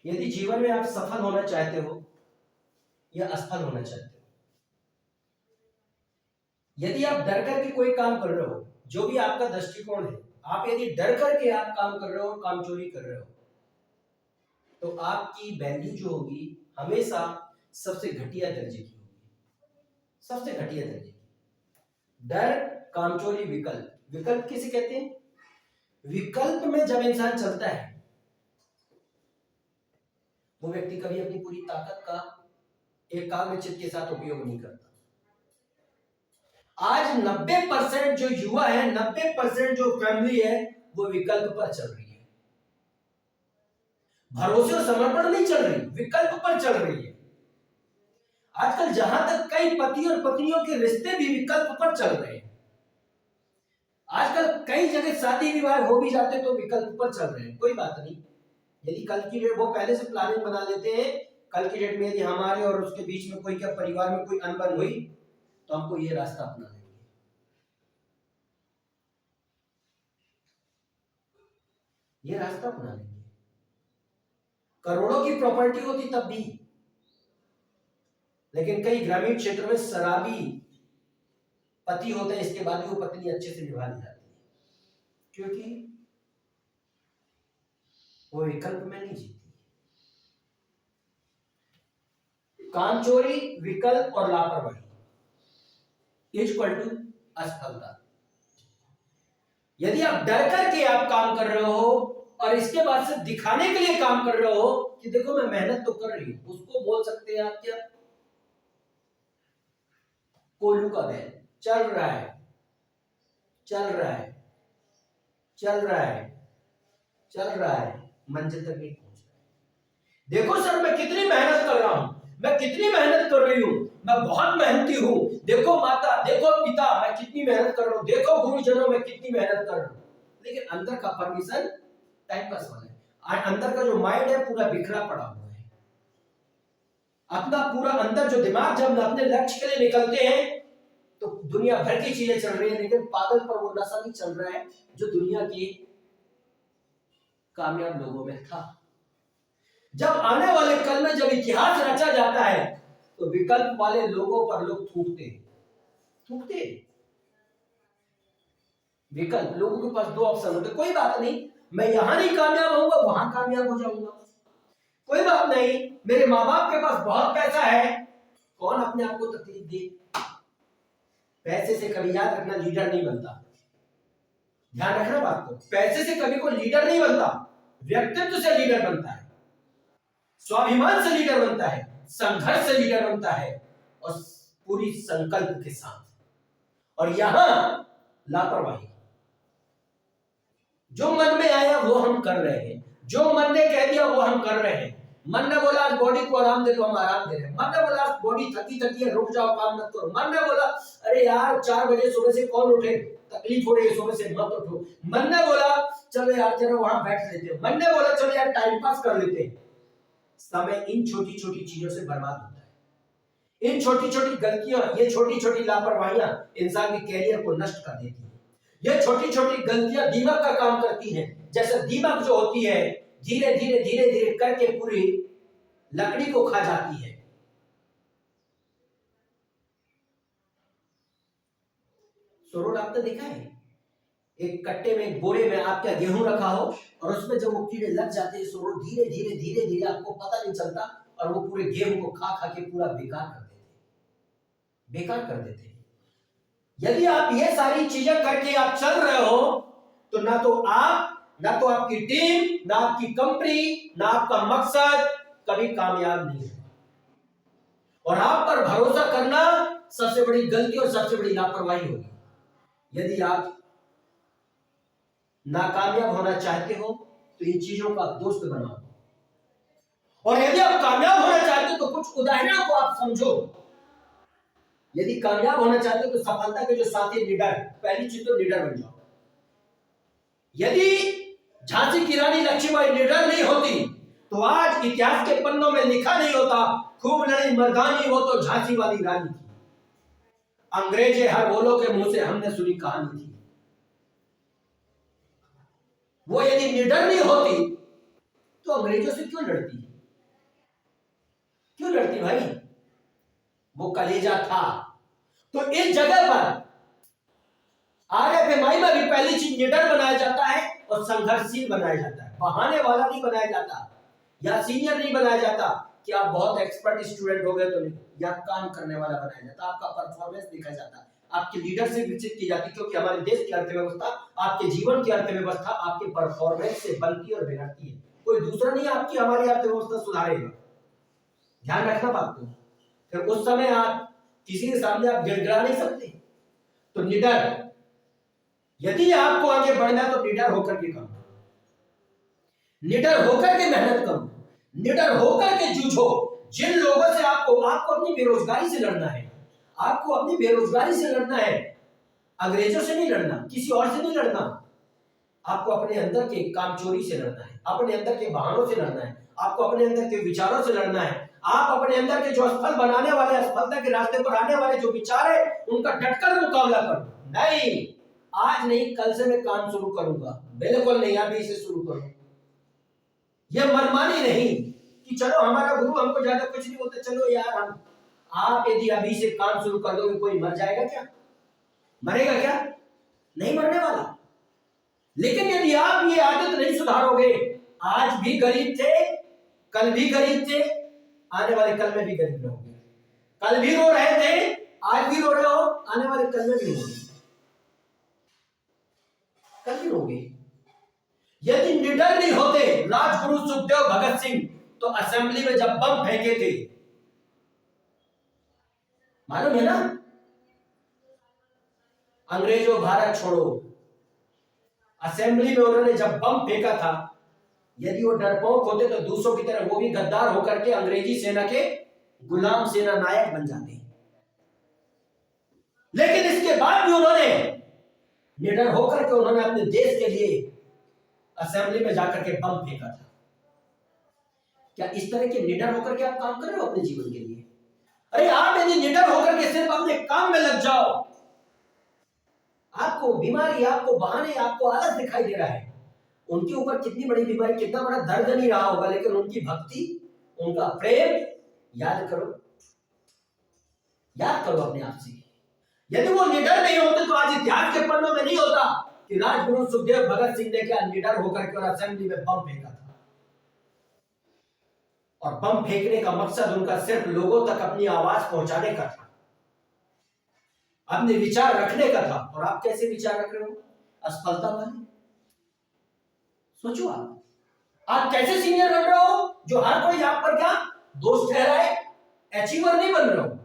यदि जीवन में आप सफल होना चाहते हो या असफल होना चाहते हो, यदि आप डर करके कोई काम कर रहे हो, जो भी आपका दृष्टिकोण है, आप यदि डर करके आप काम कर रहे हो, काम चोरी कर रहे हो, तो आपकी वैल्यू जो होगी हमेशा सबसे घटिया दर्जे की होगी, सबसे घटिया दर्जे की। डर, कामचोरी, विकल्प। विकल्प किसे कहते हैं? विकल्प में जब इंसान चलता है, वो व्यक्ति कभी अपनी पूरी ताकत का एकाग्र चित्त के साथ उपयोग नहीं करता। आज 90% जो युवा है, 90% जो फैमिली है, वो विकल्प पर चल रही है, भरोसे और समर्पण नहीं चल रही, विकल्प पर चल रही है। आजकल जहां तक कई पति और पत्नियों के रिश्ते भी विकल्प पर चल रहे हैं। आजकल कई जगह शादी विवाह हो भी जाते तो विकल्प पर चल रहे हैं। कोई बात नहीं, यदि कल की डेट वो पहले से प्लानिंग बना लेते हैं, कल की डेट में यदि हमारे और उसके बीच में कोई क्या परिवार में कोई अनबन हुई तो हमको ये रास्ता अपना लेंगे, ये रास्ता अपना लेंगे। करोड़ों की प्रॉपर्टी होती तब भी, लेकिन कई ग्रामीण क्षेत्र में शराबी पति होते हैं, इसके बाद भी वो पत्नी अच्छे से निभा ली जाती है, क्योंकि वो विकल्प में नहीं जीती। कामचोरी, विकल्प और लापरवाही इक्वल टू असफलता। यदि आप डर करके आप काम कर रहे हो और इसके बाद से दिखाने के लिए काम कर रहे हो कि देखो मैं मेहनत तो कर रही हूं, उसको बोल सकते हैं आप क्या? कोल्हू का बैल चल रहा है, चल रहा है, चल रहा है, चल रहा है, मंजिल तक नहीं पहुंच रहा है। देखो सर मैं कितनी मेहनत कर रहा हूं, मैं कितनी मेहनत कर रही हूं, मैं बहुत मेहनती हूं, देखो माता, देखो पिता, मैं कितनी मेहनत कर रहा हूं, देखो गुरुजनों मैं कितनी मेहनत कर रहा हूं। लेकिन अंदर का परमिशन टाइम पास वाला है। अंदर का जो माइंड है पूरा बिखरा पड़ा हुआ है। अपना पूरा अंदर जो दिमाग, जब अपने लक्ष्य के लिए निकलते हैं तो दुनिया भर की चीजें चल रही है, लेकिन पागल पर वो नशा नहीं चल रहा है जो दुनिया के कामयाब लोगों में था। जब आने वाले कल में जब इतिहास रचा जाता है तो विकल्प वाले लोगों पर लोग थूकते थूकते। विकल्प, लोगों के पास दो ऑप्शन होते, कोई बात नहीं मैं यहां नहीं कामयाब होऊंगा, वहां कामयाब हो जाऊंगा, कोई बात नहीं मेरे माँ बाप के पास बहुत पैसा है। कौन अपने आप को तकलीफ दे? पैसे से कभी, याद रखना, लीडर नहीं बनता। ध्यान रखना बात को, पैसे से कभी कोई लीडर नहीं बनता, व्यक्तित्व से लीडर बनता है, स्वाभिमान से लीडर बनता है, संघर्ष से लीडर बनता है और पूरी संकल्प के साथ। और यहां लापरवाही, जो मन में आया वो हम कर रहे हैं, जो मन ने कह दिया वो हम कर रहे हैं। मन ने बोला आज बॉडी को आराम दे दो, हम आराम दे रहे हैं। मन ने बोला बॉडी थकी थकी है, रुक जाओ, काम मत करो। मन ने बोला अरे यार 4 बजे सुबह से कौन उठे, तकलीफ हो रही है सुबह से, मत उठो। मन ने बोला चलो यार जरा वहां बैठ लेते हैं। मन ने बोला चलो यार टाइम पास कर लेते हैं। समय इन छोटी छोटी चीजों से बर्बाद होता है। इन छोटी छोटी गलतियां, ये छोटी छोटी लापरवाहियां इंसान के कैरियर को नष्ट कर देती है। ये छोटी छोटी गलतियां दीमक का काम करती हैं। जैसे दीमक जो होती है धीरे धीरे धीरे धीरे करके पूरी लकड़ी को खा जाती है। सोरोड आपने देखा है, एक कट्टे में, एक बोरे में आपका गेहूं रखा हो और उसमें जब वो कीड़े लग जाते हैं, सोरोड धीरे धीरे धीरे धीरे, आपको पता नहीं चलता, और वो पूरे गेहूं को खा खा के पूरा बेकार कर देते, बेकार कर देते। यदि आप ये सारी चीजें करके आप चल रहे हो तो ना तो आप, ना तो आपकी टीम, ना आपकी कंपनी, ना आपका मकसद कभी कामयाब नहीं है। और आप पर भरोसा करना सबसे बड़ी गलती और सबसे बड़ी लापरवाही होगी। यदि आप नाकामयाब होना चाहते हो तो इन चीजों का दोस्त बनाओ, और यदि आप कामयाब होना चाहते हो तो कुछ उदाहरणों को आप समझो। यदि कामयाब होना चाहते हो तो सफलता के जो साथी लीडर, पहली चीज तो लीडर बन जाओ। यदि झांसी की रानी लक्ष्मीबाई लीडर नहीं होती तो आज इतिहास के पन्नों में लिखा नहीं होता खूब लड़ी मर्दानी वो तो झांसी वाली रानी थी, अंग्रेजे हर बोलो के मुंह से हमने सुनी कहानी थी। वो यदि लीडर नहीं होती तो अंग्रेजों से क्यों लड़ती? क्यों लड़ती भाई? वो कलेजा था। तो इस जगह पर RFMI में भी पहली चीज निडर बनाया जाता है और संघर्षशील बनाया जाता है। बहाने वाला नहीं बनाया जाता या सीनियर नहीं बनाया जाता कि आप बहुत एक्सपर्ट स्टूडेंट हो गए तो नहीं, या काम करने वाला बनाया जाता। आपका परफॉर्मेंस देखा जाता है, आपकी लीडरशिप विकसित की जाती, क्योंकि हमारे देश की अर्थव्यवस्था, आपके जीवन की अर्थव्यवस्था आपके परफॉर्मेंस से बनती और बिगड़ती है। कोई दूसरा नहीं आपकी हमारी अर्थव्यवस्था सुधारेगा। ध्यान रखना बात को। फिर उस समय आप किसी के सामने आप गिड़गिड़ा नहीं सकते। तो निडर, यदि आपको आगे बढ़ना है तो निडर होकर के काम करो, निडर होकर के मेहनत करो, निडर होकर के जूझो। जिन लोगों से आपको अपनी बेरोजगारी से लड़ना है, आपको अपनी बेरोजगारी से लड़ना है, अंग्रेजों से नहीं लड़ना, किसी और से नहीं लड़ना, आपको अपने अंदर के कामचोरी से लड़ना है, अपने अंदर के बहानों से लड़ना है, आपको अपने अंदर के विचारों से लड़ना है। आप अपने अंदर के जो असफल बनाने वाले, असफलता के रास्ते पर आने वाले जो विचार है, उनका डटकर मुकाबला करो। नहीं, आज नहीं कल से मैं काम शुरू करूंगा, बिल्कुल नहीं, अभी से शुरू करो। यह मनमानी नहीं कि चलो हमारा गुरु हमको ज्यादा कुछ नहीं बोलते, चलो यार हम, आप यदि अभी से काम शुरू कर दोगे, कोई मर जाएगा क्या? मरेगा क्या? नहीं मरने वाला। लेकिन यदि आप ये आदत नहीं सुधारोगे, आज भी गरीब थे, कल भी गरीब थे, आने वाले कल में भी गरीब रहोगे। कल भी रो रहे थे, आज भी रो रहे हो, आने वाले कल में भी रोगे, कल भी रोगे। यदि निडर नहीं होते राजगुरु सुखदेव भगत सिंह, तो असेंबली में जब बम फेंके थे, मालूम है ना, अंग्रेजों भारत छोड़ो, असेंबली में उन्होंने जब बम फेंका था, यदि वो डरपोक होते तो दूसरों की तरह वो भी गद्दार होकर के अंग्रेजी सेना के गुलाम सेना नायक बन जाते। लेकिन इसके बाद भी उन्होंने निडर होकर के उन्होंने अपने देश के लिए असेंबली में जाकर के बम फेंका था। क्या इस तरह के निडर होकर के आप काम कर रहे हो अपने जीवन के लिए? अरे आप यदि निडर होकर के सिर्फ अपने काम में लग जाओ, आपको बीमारी, आपको बहाने, आपको आलस दिखाई दे रहा है। उनके ऊपर कितनी बड़ी बीमारी, कितना बड़ा दर्द नहीं रहा होगा, लेकिन उनकी भक्ति, उनका प्रेम याद करो, याद करो अपने आप से। यदि वो निडर नहीं होते तो आज इतिहास के पन्नों में नहीं होता कि राजगुरु सुखदेव भगत सिंह ने क्या निडर होकर के और असेंबली में बम फेंका था। और बम फेंकने का मकसद उनका सिर्फ लोगों तक अपनी आवाज पहुंचाने का था, अपने विचार रखने का था। और आप कैसे विचार रख रहे हो? असफलता वाले। सोचो आप कैसे सीनियर बन रहे हो, जो हर कोई आप पर क्या दोस्त ठहराए। अचीवर नहीं बन रहे हो,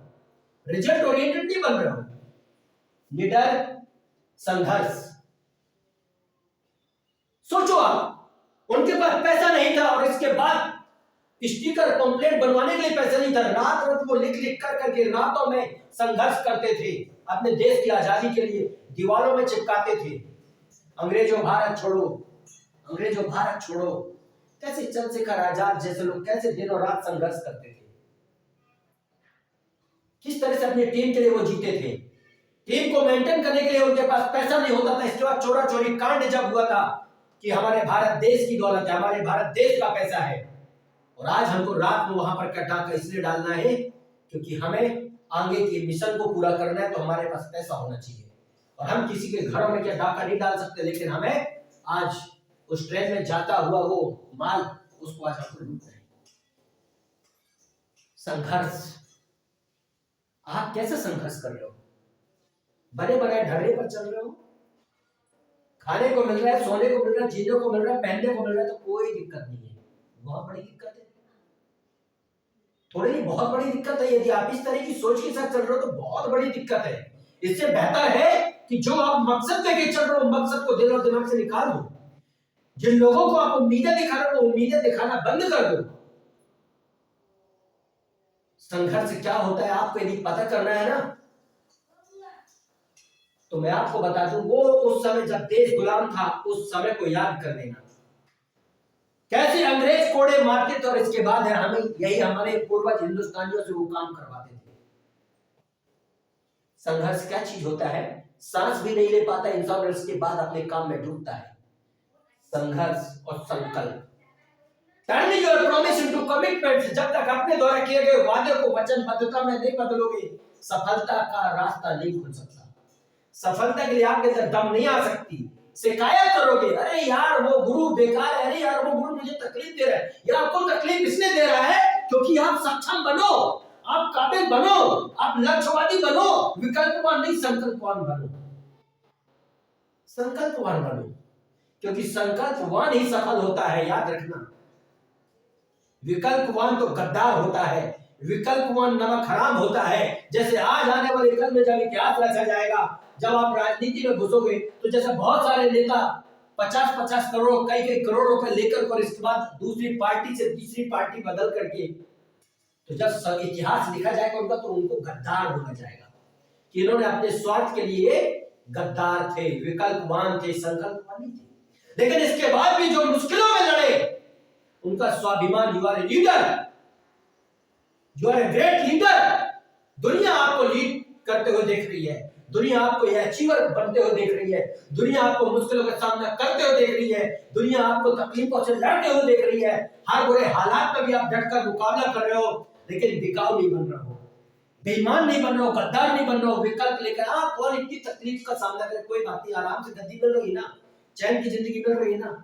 रिजल्ट ओरिएंटेड नहीं बन रहे हो। निडर, संघर्ष। सोचो आप, उनके पास पैसा नहीं था और इसके बाद स्टिकर पंपलेट बनवाने के लिए पैसा नहीं था। रात रात वो लिख लिख कर करके रातों में संघर्ष करते थे, अपने देश की आजादी के लिए दीवारों में चिपकाते थे, अंग्रेजों भारत छोड़ो, अंग्रेजों भारत छोड़ो। कैसे चंद्रशेखर आजाद जैसे लोग कैसे दिनों रात संघर्ष करते थे, किस तरह से अपनी टीम के लिए वो जीते थे। टीम को मेंटेन करने के लिए उनके पास पैसा नहीं होता था। इसके बाद चोरा चोरी कांड जब हुआ था कि हमारे भारत देश की दौलत है, हमारे भारत देश का पैसा है, और आज हमको रात में वहां पर डाका इसलिए डालना है क्योंकि हमें आगे के मिशन को पूरा करना है, तो हमारे पास पैसा होना चाहिए। और हम किसी के घरों में क्या डाका नहीं डाल सकते, लेकिन हमें आज उस ट्रेन में जाता हुआ वो माल, उसको आज हमको लूटना है। संघर्ष। आप कैसे संघर्ष कर रहे हो? बड़े बड़े ढर्रे पर चल रहे हो, खाने को मिल रहा है, सोने को मिल रहा है, जीने को मिल रहा है, पहनने को मिल रहा है, तो कोई दिक्कत नहीं है। बहुत बड़ी दिक्कत है, थोड़ी नहीं, बहुत बड़ी दिक्कत है। यदि आप इस तरह की सोच के साथ चल रहे हो तो बहुत बड़ी दिक्कत है। इससे बेहतर है कि जो आप मकसद लेके चल रहे हो, मकसद को दिल और दिमाग से निकाल दो। जिन लोगों को आप उम्मीदें दिखा रहे हो, उम्मीदें दिखाना बंद कर दो। संघर्ष क्या होता है आपको यदि पता करना है ना, तो मैं आपको बता दूं, वो उस समय जब देश गुलाम था, उस समय को याद कर लेना, कैसे अंग्रेज कोड़े मारते थे, और इसके बाद है हमें यही हमारे पूर्वज हिंदुस्तानियों से वो काम करवाते थे। संघर्ष क्या चीज होता है? सांस भी नहीं ले पाता इंसान और इसके बाद अपने काम में डूबता है। संघर्ष और संकल्प। Turning your promise into commitment से, जब तक अपने द्वारा किए गए वादे को वचनबद्धता में नहीं बदलोगे, सफलता का रास्ता नहीं खुल सकता। सफलता के लिए आपके अंदर दम नहीं आ सकती। शिकायत करोगे, अरे यार वो गुरु बेकार है, अरे यार वो गुरु मुझे तकलीफ दे रहा है। या आपको तकलीफ इसलिए दे रहा है क्योंकि आप सक्षम बनो, आप काबिल बनो, आप लक्ष्यवादी बनो, विकल्पवान नहीं संकल्पवान बनो। संकल्पवान बनो, क्योंकि संकल्पवान ही सफल होता है, याद रखना। विकल्पवान तो गद्दार होता है, विकल्पवान नमक हराम होता है। जैसे आज आने वाले कल में जब इतिहास रचा जाएगा, जब आप राजनीति में घुसोगे तो जैसे बहुत सारे नेता 50-50 करोड़, कई करोड़ रुपए लेकर, और इसके बाद दूसरी पार्टी से तीसरी पार्टी बदल करके, तो जब इतिहास लिखा जाएगा उनका, तो उनको गद्दार बोला जाएगा कि इन्होंने अपने स्वार्थ के लिए गद्दार थे, विकल्पवान थे, संकल्पवान नहीं थे। लेकिन इसके बाद भी जो मुश्किलों में लड़े, उनका स्वाभिमान, you are a leader, you are a great leader. दुनिया आपको लीड करते हुए देख रही है, दुनिया आपको अचीवर बनते हुए देख रही है, दुनिया आपको मुश्किलों का सामना करते हुए देख रही है, दुनिया आपको तकलीफों से लड़ते हुए देख रही है। हर बुरे हालात में भी आप डटकर मुकाबला कर रहे हो, लेकिन बिकाऊ नहीं बन रहे हो, बेईमान नहीं बन रहे हो, गद्दार नहीं बन रहे हो। विकल्प लेकर आप कौन इतनी तकलीफ का सामना करे, कोई बात नहीं, आराम से गद्दी मिल रही ना, चैन की जिंदगी मिल रही है ना।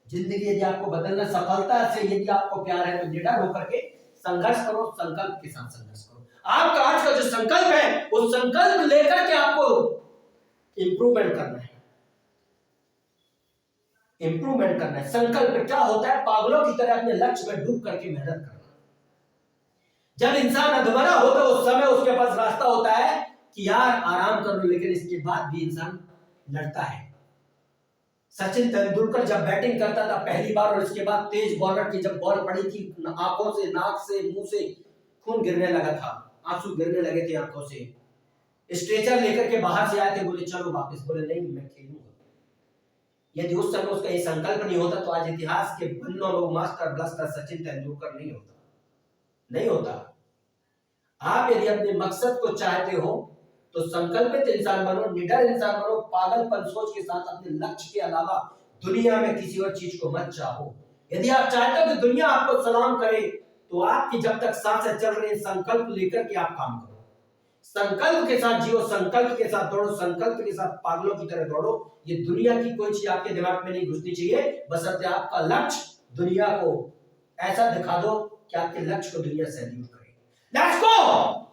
जिंदगी यदि आपको बदलना, सफलता से यदि आपको प्यार है, तो निडर होकर के संघर्ष करो, संकल्प के साथ संघर्ष करो। आपका आज का जो संकल्प है, वो संकल्प लेकर के आपको इंप्रूवमेंट करना है, इंप्रूवमेंट करना है। संकल्प क्या होता है? पागलों की तरह अपने लक्ष्य में डूब करके मेहनत करना। जब इंसान अधमरा होता है, उस समय उसके पास रास्ता होता है कि यार आराम कर लो, लेकिन इसके बाद भी इंसान लड़ता है। सचिन तेंदुलकर जब बैटिंग करता था पहली बार, और इसके बाद तेज बॉलर की जब बॉल पड़ी थी, आंखों से, नाक से, मुंह से खून गिरने लगा था, आंसू गिरने लगे थे आंखों से। स्ट्रेचर लेकर के बाहर से आए थे, बोले चलो वापस, बोले नहीं मैं खेलूंगा। यदि उस समय उसका ये संकल्प नहीं होता, तो आज इतिहास के पन्नों में मास्टर ब्लास्टर सचिन तेंदुलकर नहीं होता, नहीं होता। आप यदि अपने मकसद को चाहते हो, तो संकल्पित इंसान बनो, निडर इंसान बनो, पागलपन सोच के साथ अपने लक्ष्य के अलावा दुनिया में किसी और चीज को मत चाहो। यदि आप चाहते हो कि दुनिया आपको सलाम करे, तो आपकी जब तक सांसें चल रही है, संकल्प लेकर के आप काम करो, संकल्प के साथ जियो, संकल्प के साथ दौड़ो, संकल्प के साथ पागलों की तरह दौड़ो। ये दुनिया की कोई चीज आपके दिमाग में नहीं घुसनी चाहिए, बशर्ते आपका लक्ष्य दुनिया को ऐसा दिखा दो कि आपके लक्ष्य को दुनिया सैल्यूट करे। Let's go.